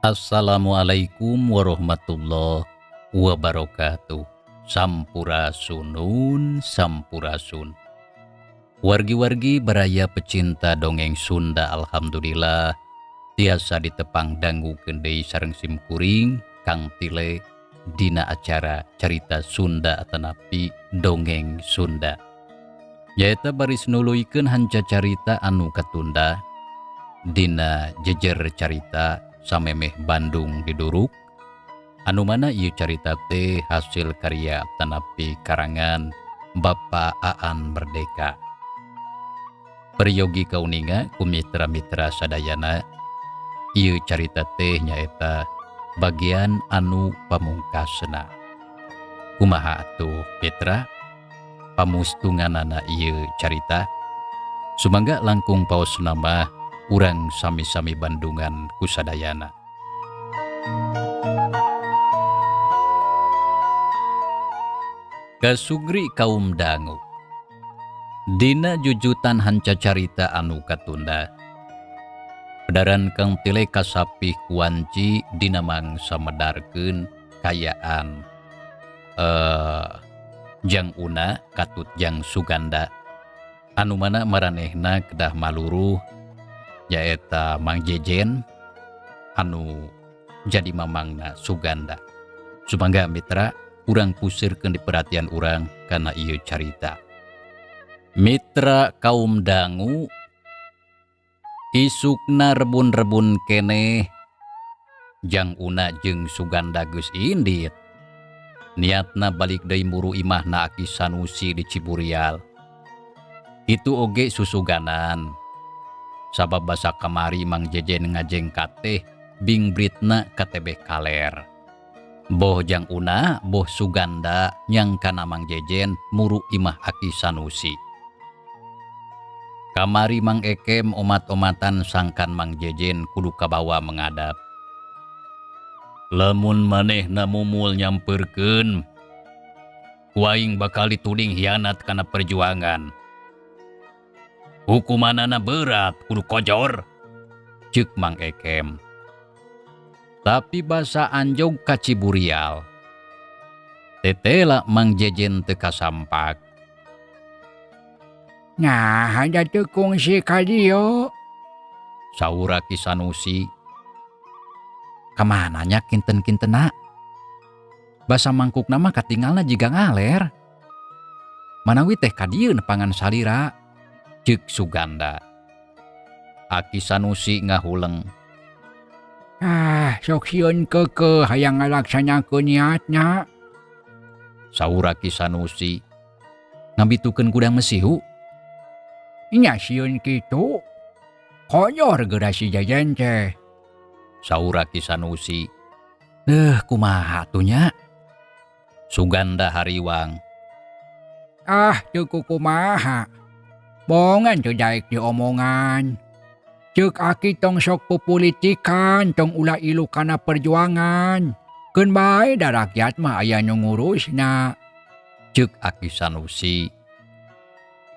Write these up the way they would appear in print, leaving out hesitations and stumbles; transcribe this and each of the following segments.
Assalamualaikum warahmatullahi wabarakatuh. Sampurasunun, sampurasun. Wargi-wargi beraya pecinta dongeng Sunda, alhamdulillah tiasa ditepang dangu kendai sareng simkuring Kang Tile dina acara cerita Sunda atanapi dongeng Sunda. Nyaeta baris nuluykeun hanca carita anu katunda dina jejer carita Samemeh Bandung diduruk anu mana ieu carita teh hasil karya tanapi karangan Bapak Aan Merdeka. Peryogi kauninga ku mitra-mitra sadayana, ieu carita teh nyaeta bagian anu pamungkasna. Kumaha atuh Petra pamustunganana ieu carita? Sumangga langkung paosna mah urang sami-sami Bandungan kusadayana. Kasugri kaum dangu. Dina jujutan hanca carita anu katunda. Pedaran Kang Tile kasapih kuanci dina mangsa medarkeun kayaan Jang Una katut Jang Suganda. Anu mana maranehna kedah maluruh nyaeta Mang Jejen anu jadi mamangna Suganda. Sumangga mitra urang pusirkeun di perhatian urang kana ieu carita. Mitra kaum dangu, isukna rebun-rebun keneh Jang Una jeung Suganda geus indit. Niatna balik deui muru imahna Aki Sanusi di Ciburial. Itu oge susuganan. Sabab basa kamari Mang Jejen ngajengkat teh bingbritna katebeh kaler. Boh Jang Una, boh Suganda nyangkana Mang Jejen muru imah Aki Sanusi. Kamari Mang Ekem omat-omatan sangkan Mang Jejen kudu kabawa mengadap. Lamun manehna mumul nyamperkeun, kuaing bakal dituding hianat kana perjuangan. Hukumanana berat, kudu kojor, ceuk Mang Ekem. Tapi basa anjog ka Ciburial, tetela Mang Jejen teu kasampak. Nah, ada teu kungsi ka dieu. Saur Aki Sanusi. Kamana nya kinten-kintena? Basa mangkukna mah katinggalna jiga ngaler. Manawi teh ka dieu nepangan salira, ceuk Suganda. Aki Sanusi ngahuleng. Sok sieun keukeuh hayang ngalaksanyakeun niatna. Saur Aki Sanusi. Ngabitukeun gudang mesihu. Nya sieun kitu. Kojor geura si Jejen teh. Saur Aki Sanusi. Kumaha atuh nya? Suganda hariwang. Teu kumaha. Bongan teu daek diomongan. Ceuk Aki tong sok pupolitikan, tong ulah ilu kana perjuangan. Keun bae da rakyat mah aya nu ngurusna. Ceuk Aki Sanusi.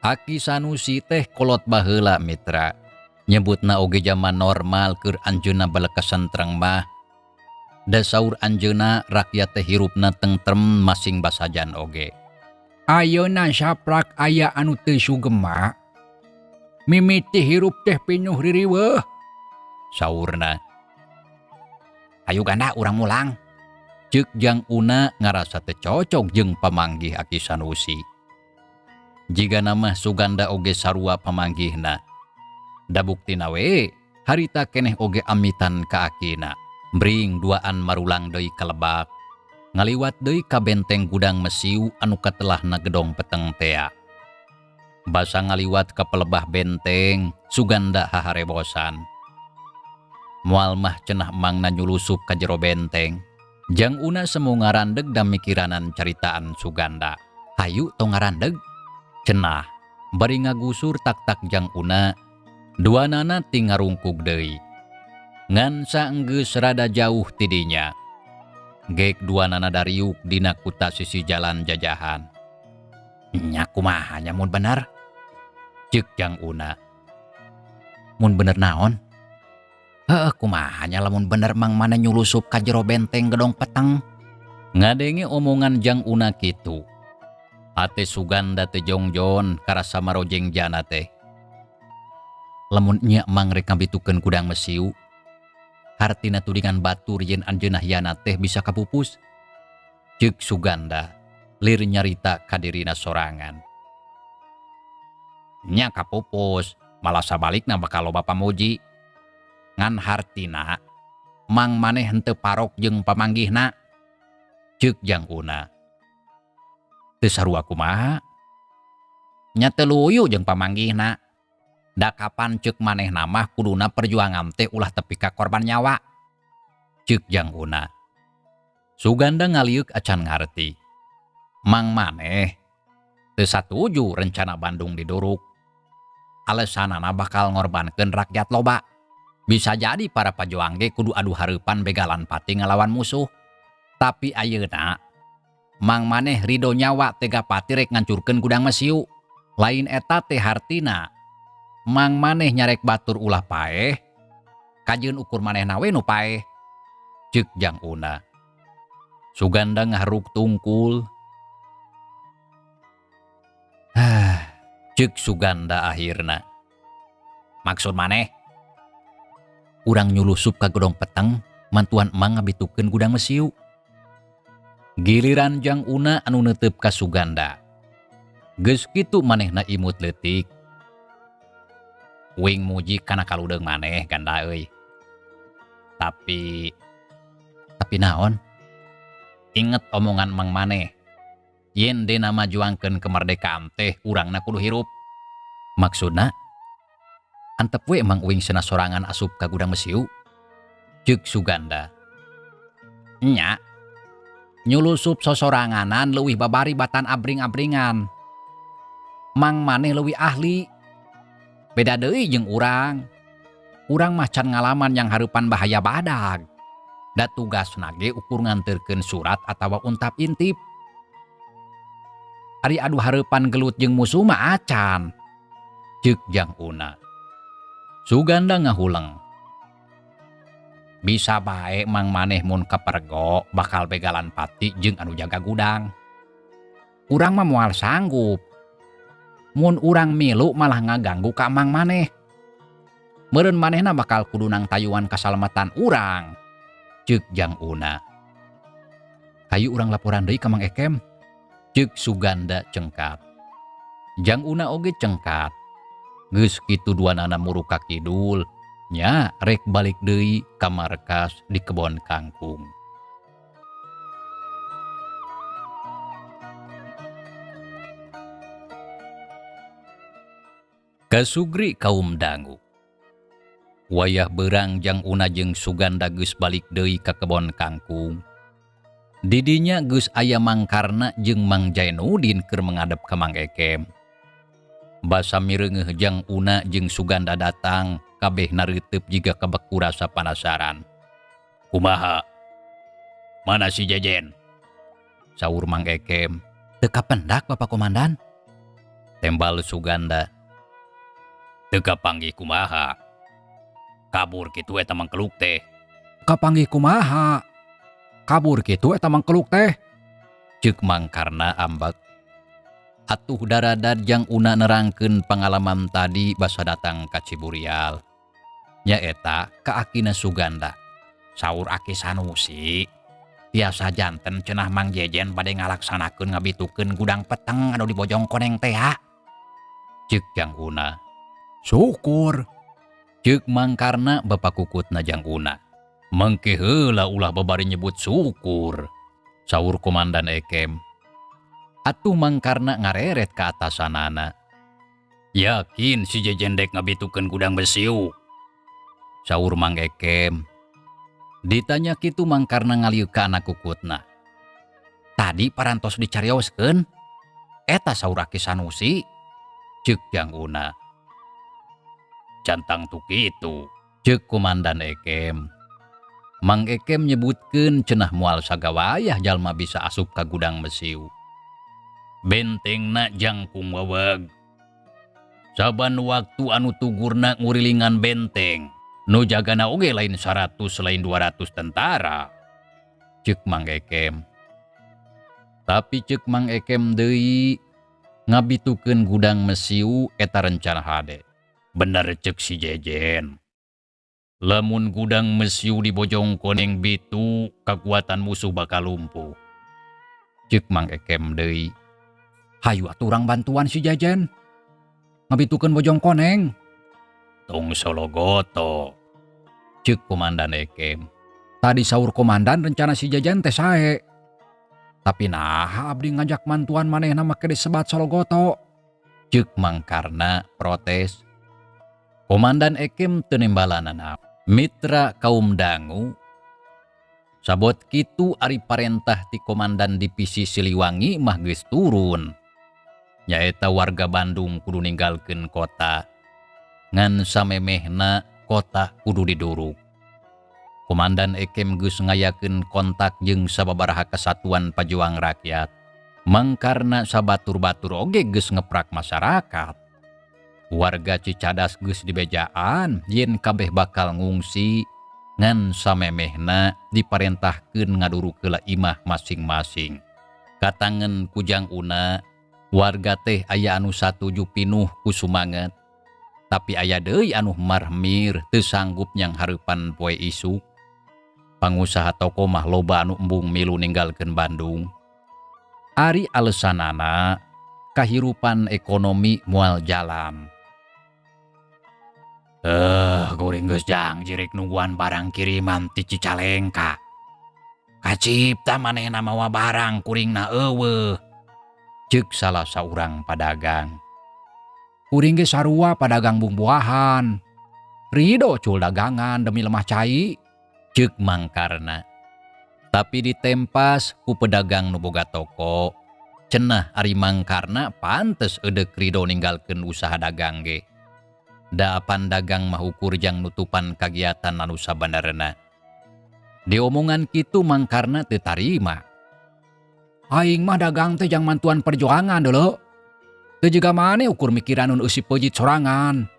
Aki Sanusi teh kolot baheula mitra. Nyebutna oge zaman normal keur anjeunna balekasan terang mah. Da saur anjeunna rakyat teh hirupna tentrem masing basajan oge. Ayeuna saprak aya anu teu sugema. Mimiti hirup teh pinuh ririweuh. Saurna. Ayo ganda urang mulang. Ceuk Jang Una ngarasa teu cocok jeung pamanggih Aki Sanusi. Jiga nama Suganda oge sarua pamanggihna. Da buktina we, harita keneh oge amitan ka Akina. Bring duaan marulang deui ka Lebak. Ngaliwat deui ka benteng gudang mesiu anu katelahna gedong peteng tea. Basa ngaliwat ka pelebah benteng, Suganda haharebosan. Moal mah cenah emangna nyulusup ka jero benteng. Jang Una semu ngarandeg da mikiranan caritaan Suganda. Hayu tong ngarandeg. Cenah, bari ngagusur tak-tak Jang Una, duanana ting ngarungkug deui. Ngan saenggeus rada jauh tidinya. Gek duanana dariuk dina kuta sisi jalan jajahan. Nya kumaha nya mun bener? Ceuk Jang Una. Mun bener naon? Kumahanya lamun bener Mang Maneh nyulusup ka jero benteng Gedong Peteng. Ngadenge omongan Jang Una kitu. Hate Suganda teh jongjon karasa marojeng jana teh. Lamun nya Mang rek ngabitukeun gudang mesiu, hartina tudingan batur yen anjeunna yana teh bisa kapupus. Ceuk Suganda lir nyarita ka dirina sorangan. Nya kapupus, malah sabalikna bakal loba pamuji. Ngan hartina Mang Maneh henteu parok jeung pamanggihna. Ceuk Jang Una. Teu sarua kumaha? Nya teu luyu jeung pamanggihna. Da kapan ceuk manehna mah kuduna perjuangan teh ulah tepi ka korban nyawa. Ceuk Jang Una. Suganda ngaliuk acan ngarti. Mang Maneh teu satuju rencana Bandung diduruk. Alesanana bakal ngorbankeun rakyat loba. Bisa jadi para pajuang ge kudu adu hareupan begalan pati ngalawan musuh. Tapi ayeuna Mang Maneh ridho nyawa tega pati rek ngancurkeun gudang mesiu. Lain eta teh hartina Mang Maneh nyarek batur ulah paeh, kajeun ukur manehna we nu paeh. Ceuk Jang Una. Suganda ngaharuk tungkul. Ceuk Suganda akhirna. Maksud maneh? Urang nyulusup ka Gedong Peteng, mantuan Mang ngabitukeun gudang mesiu. Giliran Jang Una anu neuteup ka Suganda. Geus kitu manehna imut leutik. Uing muji kana kaludeung maneh ganda euy. Tapi naon? Inget omongan Mang Maneh. Yen dena majuangkeun kemerdekaan teh urangna kudu hirup. Maksudna antep we Mang Uing cenah sorangan asup ka gudang mesiu. Ceuk Suganda. Nya nyulusup sosoranganan leuwih babari batan abring-abringan. Mang Maneh leuwih ahli. Beda deui jeung urang. Urang mah can ngalaman yang hareupan bahaya badag. Da tugasna ge ukur nganterkeun surat atawa untap intip. Ari adu hareupan gelut jeung musuh mah acan. Ceuk Jang Una. Suganda ngahuleng. Bisa bae Mang Maneh mun kapergo bakal begalan pati jeung anu jaga gudang. Urang mah moal sanggup. Mun urang milu malah ngaganggu ka Mang Maneh. Meureun manehna bakal kudu nang tayuan kasalamatan urang. Ceuk Jang Una. Hayu urang laporan deui ka Mang Ekem. Ceuk Suganda cengkat. Jang Una oge cengkat. Geus kitu duanana muru ka kidul, nya rek balik deui ka markas di kebon kangkung. Kasugri kaum dangu. Wayah beurang Jang Una jeung Suganda geus balik deui ka kebon kangkung. Didinya geus aya Mang Karna jeung Mang Jainuddin keur mengadep ka Mang Ekem. Basa mireungeuh Jang Una jeung Suganda datang, kabehna reuteup jiga kabeku rasa panasaran. Kumaha? Mana si Jejen? Saur Mang Ekem. Teu kapendak Bapak Komandan. Tembal Suganda. Teu kapanggih kumaha? Kabur kitu eta mangkeluk teh. Kapanggih kumaha? Kabur kitu eta mangkeluk teh. Ceuk Mang Karna ambak. Atuh daradad Jang Una nerangkeun pangalaman tadi basa datang ka Ciburial. Nya eta ka akina Suganda. Saur Aki Sanusi, tiasa janten cenah Mang Jejen bade ngalaksanakeun ngabitukeun gudang peteng anu di Bojongkoneng teh. Ceuk Jang Una. Syukur. Ceuk Mang Karna bapakukutna Jang Una. Mangke heula ulah babari nyebut syukur. Saur Komandan Ekem. Atuh Mang Karna ngareret ka atasanana. Yakin si Jejen dek ngabitukeun gudang besiu? Saur Mang Ekem. Ditanya kitu Mang Karna ngaliuk ka anak kukutna. Tadi parantos dicarioskeun. Eta saur Aki Sanusi. Ceuk Jang Una. Cantang tu kitu. Ceuk Komandan Ekem. Mang Ekem nyebutkeun cenah moal sagawayah jalma bisa asup ka gudang mesiu. Bentengna jangkung weweg. Saban waktu anu tugurna ngurilingan benteng, Nu jagana oge lain 100 lain 200 tentara. Ceuk Mang Ekem. Tapi ceuk Mang Ekem deui ngabitukeun gudang mesiu eta rencana hade. Bener ceuk si Jejen. Lamun gudang mesiu di bojong koneng bitu, kekuatan musuh bakal lumpuh. Ceuk Mang Ekem deui. Hayu atuh urang bantuan si Jejen. Ngabitukeun bojong koneng. Tong Sologoto. Ceuk Komandan Ekem. Tadi saur komandan rencana si Jejen teh sae. Tapi nah abdi ngajak mantuan manehna make disebat Sologoto. Ceuk Mang Karna protes. Komandan Ekem teu nembalanana. Mitra kaum dangu. Sabot kitu ari parentah ti komandan divisi Siliwangi mah geus turun. Nyaeta warga Bandung kudu ninggalkeun kota. Ngan samemehna kota kudu diduruk. Komandan Ekem geus ngayakeun kontak jeung sababaraha kesatuan Pajuang Rakyat. Mangkarna sabatur-batur oge geus ngeprak masyarakat. Warga Cicadas geus dibejaan yen kabeh bakal ngungsi ngan samemehna diparentahkeun ngaduruk heula imah masing-masing. Katangen kujang una, warga teh aya anu satuju pinuh ku sumanget. Tapi aya deui anu marmir teu sanggup nyang hareupan poe isuk. Pangusaha toko mah loba anu embung milu ninggalkeun Bandung. Ari alesanana kahirupan ekonomi moal jalan. Kuring geus jang jirik nungguan barang kiriman ti Cicalengka. Kacipta manehna mawa barang kuringna eueuh. Ceuk salah saurang padagang. Kuring ge sarua padagang buah-buahan. Rido cul dagangan demi lemah cai. Ceuk Mang Karna. Tapi ditempas ku pedagang nu boga toko. Cenah ari Mang Karna pantes eudek rido ninggalkeun usaha dagang ge. Daapan dagang mah ukur jang nutupan kagiatan anu sabenerna. Diomongan kitu Mang Karna teu tarima. Aing mah dagang teh jang mantuan perjuangan dulu. Teu jiga maneh ukur mikiran nun eusi peujit sorangan.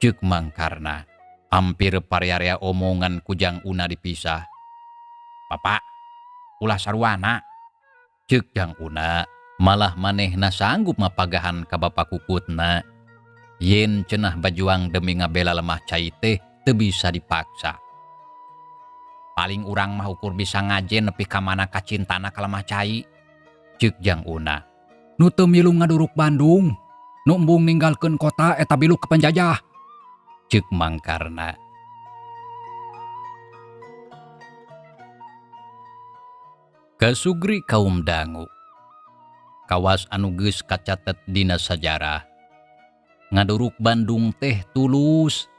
Ceuk Mang Karna. Hampir parearea omongan kujang una dipisah. Bapak, ulah sarwana. Ceuk jang una. Malah manehna sanggup mapagahan ka bapa kukutna. Yen cenah bajuang demi ngabela lemah cai teh teu bisa dipaksa. Paling urang mah ukur bisa ngajen nepi ka mana kacintana ka lemah cai. Ceuk jang una. Nu teu milu ngaduruk Bandung. Nu embung ninggalkeun kota eta biluk ke penjajah. Ceuk Mang Karna. Kasugri kaum dangu. Kawas anu geus kacatet dina sajarah. Ngaduruk Bandung teh tulus.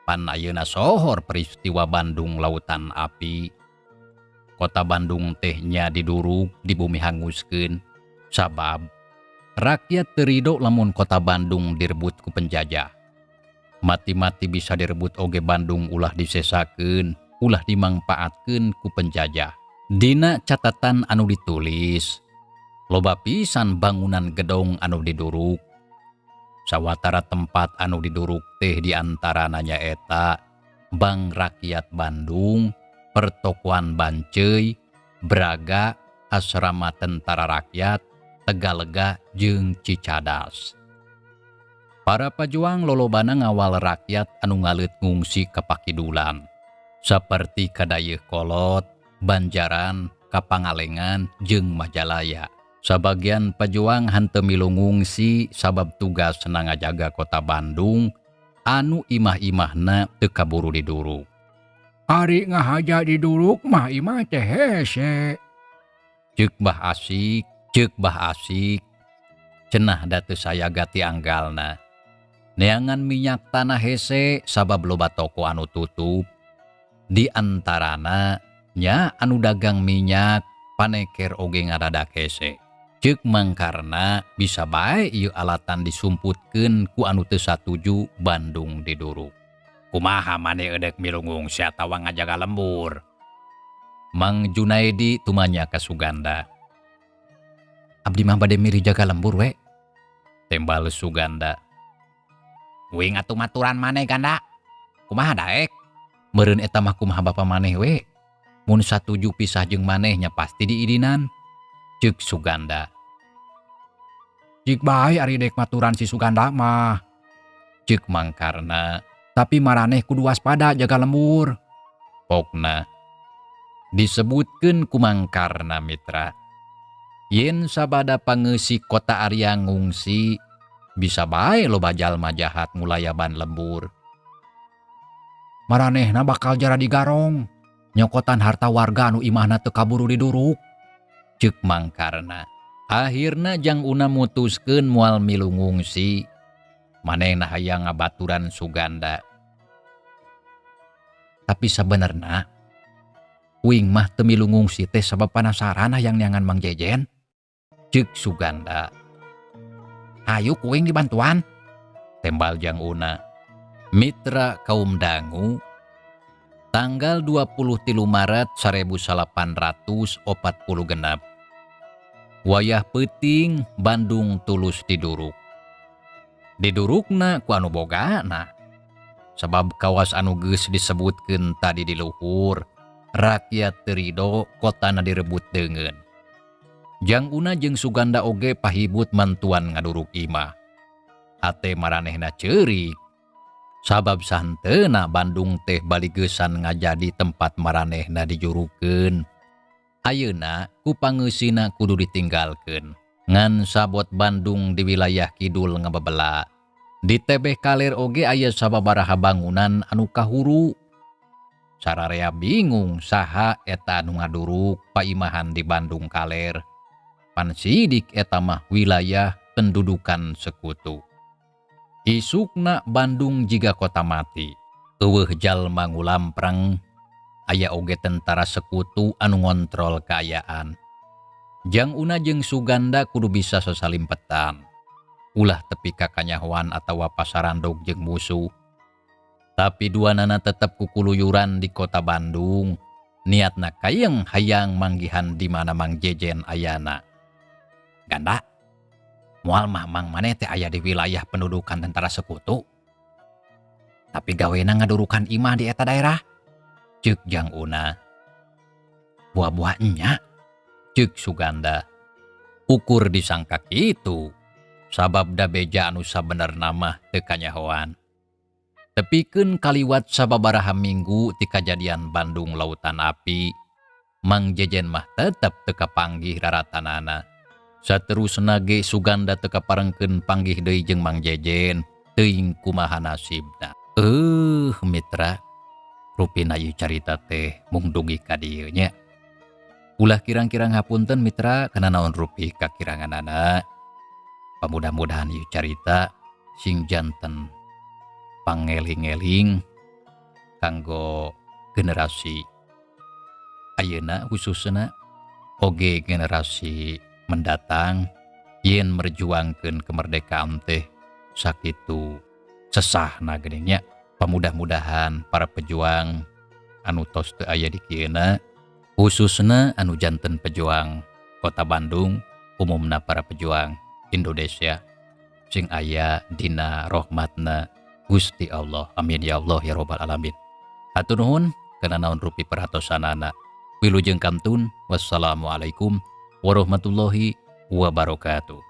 Pan ayeuna sohor peristiwa Bandung Lautan Api. Kota Bandung teh nya diduruk di bumi hanguskeun. Sabab rakyat teu ridho lamun kota Bandung direbut ku penjajah. Mati-mati bisa direbut oge Bandung ulah disesakeun, ulah dimangpaatkeun ku penjajah. Dina catatan anu ditulis, loba pisan bangunan gedong anu diduruk. Sawatara tempat anu diduruk teh diantarana nyaeta Bank Rakyat Bandung, Pertokoan Banceuy, Braga, Asrama Tentara Rakyat, Tegalega jeung Cicadas. Para pajuang lolobana ngawal rakyat anu ngalet ngungsi ka Pakidulan. Saperti Kadayeuh Kolot, Banjaran, Kapangalengan, jeung Majalaya. Sabagian pejuang henteu milu ngungsi sabab tugas ngajaga kota Bandung anu imah-imahna teu kaburu diduruk. Ari ngahaja diduruk mah imah teh hese. Ceuk Bah Asik, cenah da teu sayaga ti anggalna. Neangan minyak tanah hese sabab loba toko anu tutup. Di antarana nya anu dagang minyak paneker oge ngadadak hese. Ceuk Mang Karna bisa bae ieu alatan disumputkeun ku anu teu satuju Bandung diduruk. Kumaha maneh eudek milu ngungsi atawa ngajaga lembur? Mang Junaidi tumanya ka Suganda. Abdi mah bade miri jaga lembur we. Tembal Suganda. Uing atuh maturan maneh Ganda. Kumaha daek? Meureun eta mah kumaha bapa maneh we? Mun satuju pisah jeung manehnya pasti diidinan. Ceuk Suganda. Jik bae ari dek maturan si Suganda mah. Ceuk Mangkarna. Tapi maraneh kudu waspada jaga lembur. Pokna. Disebutkeun ku Mangkarna mitra. Yen sabada pangeusik kota Arya ngungsi, bisa bae loba jalma jahat ngulayaban lembur. Maranehna bakal jara digarong. Nyokotan harta warga anu imahna teu kaburu diduruk. Ceuk Mangkarna. Akhirna Jang Una mutuskeun moal milu ngungsi. Manehna hayang ngabaturan Suganda. Tapi sabenerna uing mah teu milu ngungsi teh sabab panasaran hayang neangan Mang Jejen. Ceuk Suganda. Hayu kuing dibantuan. Tembal Jang Una. Mitra kaum dangu. Tanggal 23 Maret 1846. Wayah peuting Bandung tulus diduruk. Didurukna ku anu bogana. Sabab kawas anu geus disebutkeun tadi di luhur, rakyat teu ridho kotana direbut deungeun. Jang Una jeung Suganda oge pahibut mantuan ngaduruk imah. Hate maranehna ceurik. Sabab santeuna Bandung teh baligeusan ngajadi tempat maranehna dijurukeun. Ayeuna ku pangeusina kudu ditinggalkeun. Ngan sabot Bandung di wilayah kidul ngababela. Di tebeh kaler oge aya sababaraha bangunan anu kahuru. Sararea bingung saha eta anu ngaduruk paimahan di Bandung kaler. Pan sidik eta mah wilayah pendudukan sekutu. Isukna Bandung jiga kota mati. Eueuh jalma ngulamprang. Aya oge tentara sekutu anu ngontrol kaayaan. Jang Una jeung Suganda kudu bisa sasalimpetan. Ulah tepi ka kanyahoan atawa pasarandog jeung musuh. Tapi duanana tetep kukuluyuran di kota Bandung. Niatna kayeng hayang manggihan di mana Mang Jejen ayana. Ganda, moal mah Mang maneh teh aya di wilayah pendudukan tentara sekutu. Tapi gawena ngadurukan imah di eta daerah. Ceuk Jang Una. Buah-buah nya. Ceuk Suganda. Ukur disangka kitu. Sabab da beja anu sabenerna mah teu kanyahoan. Tepikeun kaliwat sababaraha minggu ti kajadian Bandung Lautan Api, Mang Jejen mah tetep teu kapanggih raratanana. Saterusna ge Suganda teu kaparengkeun panggih deui jeung Mang Jejen, teuing kumaha nasibna. Mitra, rupina ieu carita teh mung dugi ka dieu nya. Ulah kirang-kirang hapunten mitra kana naon rupi kakiranganana. Pamudah-mudahan ieu carita sing janten pangeling-eling kanggo generasi ayeuna khususna oge generasi mendatang yen merjuangkeun kemerdekaan teh sakitu sesahna geuning nya. Pamudah-mudahan para pejuang anu tos teu aya di kieuna khususna anu janten pejuang kota Bandung, umumna para pejuang Indonesia sing aya dina rahmatna Gusti Allah. Amin ya Allah ya robbal alamin. Hatur nuhun kana naon rupi perhatosanana. Wilujeng kantun. Wassalamualaikum warahmatullahi wabarakatuh.